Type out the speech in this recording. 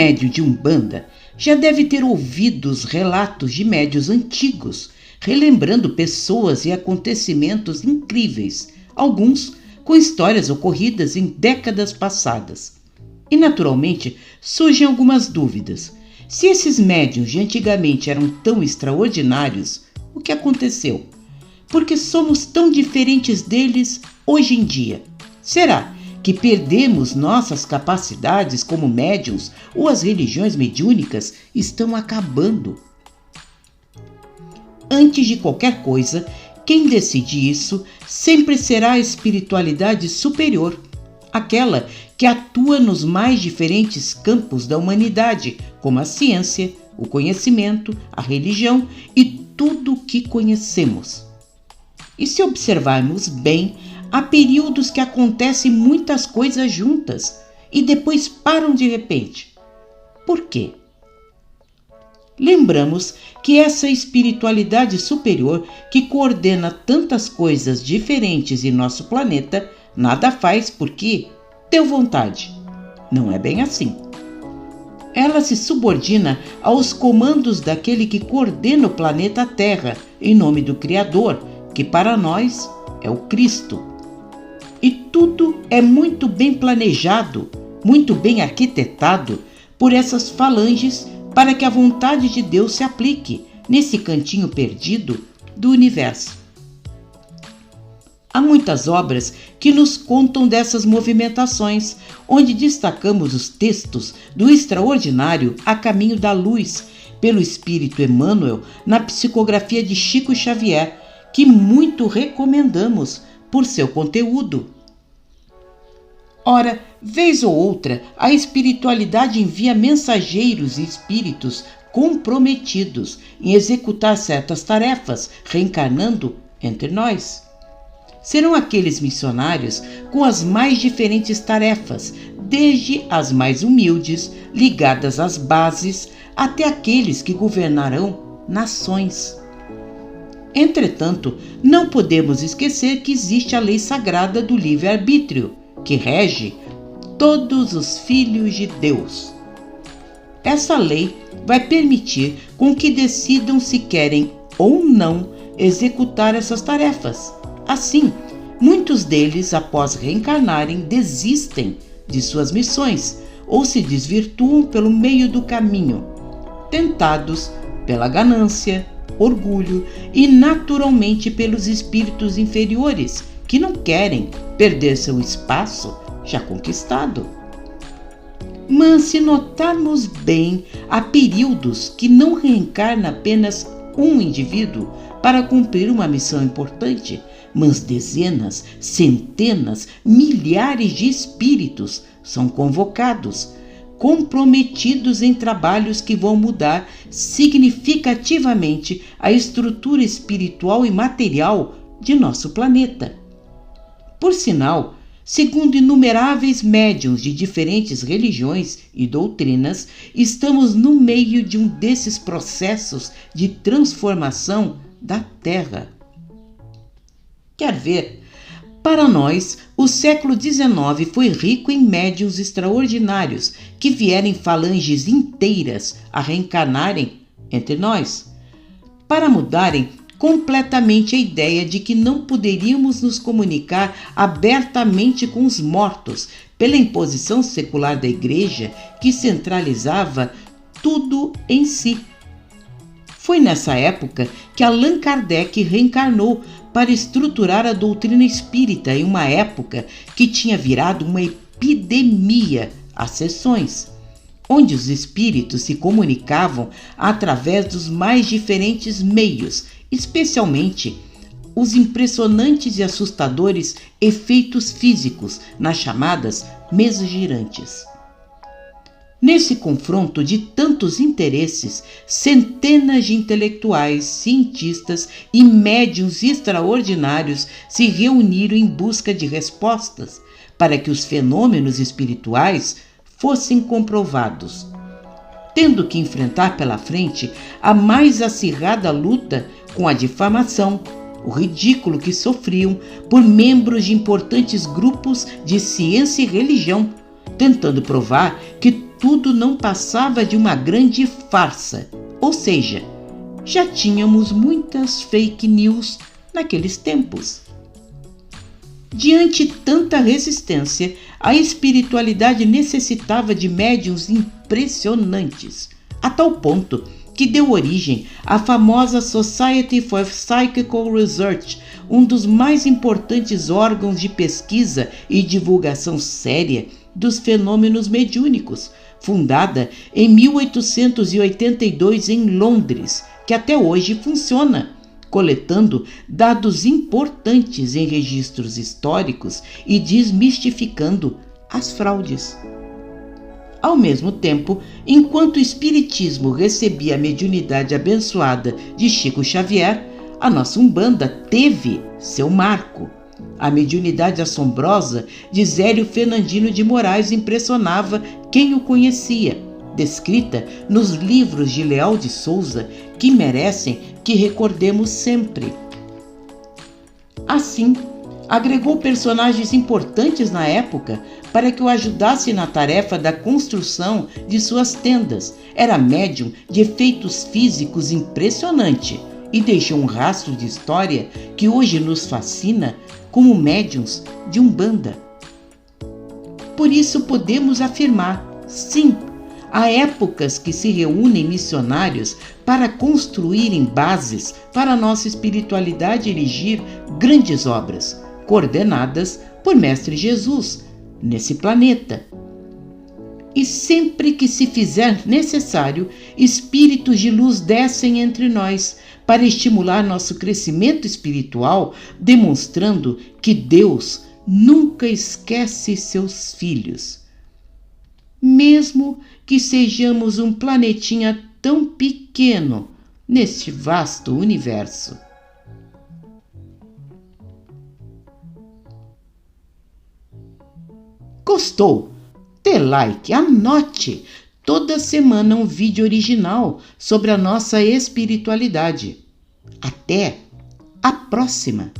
médium de Umbanda já deve ter ouvido os relatos de médiuns antigos, relembrando pessoas e acontecimentos incríveis, alguns com histórias ocorridas em décadas passadas. E, naturalmente, surgem algumas dúvidas. Se esses médiuns de antigamente eram tão extraordinários, o que aconteceu? Por que somos tão diferentes deles hoje em dia? Será que perdemos nossas capacidades como médiuns ou as religiões mediúnicas estão acabando? Antes de qualquer coisa, quem decide isso sempre será a espiritualidade superior, aquela que atua nos mais diferentes campos da humanidade, como a ciência, o conhecimento, a religião e tudo o que conhecemos. E se observarmos bem, há períodos que acontecem muitas coisas juntas e depois param de repente. Por quê? Lembramos que essa espiritualidade superior que coordena tantas coisas diferentes em nosso planeta nada faz porque deu vontade. Não é bem assim. Ela se subordina aos comandos daquele que coordena o planeta Terra em nome do Criador, que para nós é o Cristo. E tudo é muito bem planejado, muito bem arquitetado por essas falanges para que a vontade de Deus se aplique nesse cantinho perdido do universo. Há muitas obras que nos contam dessas movimentações, onde destacamos os textos do extraordinário A Caminho da Luz, pelo Espírito Emmanuel, na psicografia de Chico Xavier, que muito recomendamos por seu conteúdo. Ora, vez ou outra, a espiritualidade envia mensageiros e espíritos comprometidos em executar certas tarefas, reencarnando entre nós. Serão aqueles missionários com as mais diferentes tarefas, desde as mais humildes, ligadas às bases, até aqueles que governarão nações. Entretanto, não podemos esquecer que existe a lei sagrada do livre-arbítrio, que rege todos os filhos de Deus. Essa lei vai permitir com que decidam se querem ou não executar essas tarefas. Assim, muitos deles, após reencarnarem, desistem de suas missões ou se desvirtuam pelo meio do caminho, tentados pela ganância, orgulho e, naturalmente, pelos espíritos inferiores, que não querem perder seu espaço já conquistado. Mas, se notarmos bem, há períodos que não reencarna apenas um indivíduo para cumprir uma missão importante, mas dezenas, centenas, milhares de espíritos são convocados, comprometidos em trabalhos que vão mudar significativamente a estrutura espiritual e material de nosso planeta. Por sinal, segundo inumeráveis médiuns de diferentes religiões e doutrinas, estamos no meio de um desses processos de transformação da Terra. Quer ver? Para nós, o século XIX foi rico em médiuns extraordinários que vieram em falanges inteiras a reencarnarem entre nós, para mudarem completamente a ideia de que não poderíamos nos comunicar abertamente com os mortos pela imposição secular da Igreja que centralizava tudo em si. Foi nessa época que Allan Kardec reencarnou para estruturar a doutrina espírita em uma época que tinha virado uma epidemia às sessões, onde os espíritos se comunicavam através dos mais diferentes meios, especialmente os impressionantes e assustadores efeitos físicos nas chamadas mesas girantes. Nesse confronto de tantos interesses, centenas de intelectuais, cientistas e médiuns extraordinários se reuniram em busca de respostas para que os fenômenos espirituais fossem comprovados, tendo que enfrentar pela frente a mais acirrada luta com a difamação, o ridículo que sofriam por membros de importantes grupos de ciência e religião, tentando provar que tudo não passava de uma grande farsa, ou seja, já tínhamos muitas fake news naqueles tempos. Diante tanta resistência, a espiritualidade necessitava de médiuns impressionantes, a tal ponto que deu origem à famosa Society for Psychical Research, um dos mais importantes órgãos de pesquisa e divulgação séria dos fenômenos mediúnicos, fundada em 1882 em Londres, que até hoje funciona, coletando dados importantes em registros históricos e desmistificando as fraudes. Ao mesmo tempo, enquanto o espiritismo recebia a mediunidade abençoada de Chico Xavier, a nossa Umbanda teve seu marco. A mediunidade assombrosa de Zélio Fernandino de Moraes impressionava quem o conhecia, descrita nos livros de Leal de Souza, que merecem que recordemos sempre. Assim, agregou personagens importantes na época para que o ajudasse na tarefa da construção de suas tendas. Era médium de efeitos físicos impressionante e deixou um rastro de história que hoje nos fascina como médiuns de Umbanda. Por isso podemos afirmar, sim, há épocas que se reúnem missionários para construírem bases para a nossa espiritualidade erigir grandes obras, coordenadas por Mestre Jesus, nesse planeta. E sempre que se fizer necessário, espíritos de luz descem entre nós para estimular nosso crescimento espiritual, demonstrando que Deus nunca esquece seus filhos. Mesmo que sejamos um planetinha tão pequeno neste vasto universo. Gostou? Dê like, anote! Toda semana um vídeo original sobre a nossa espiritualidade. Até a próxima!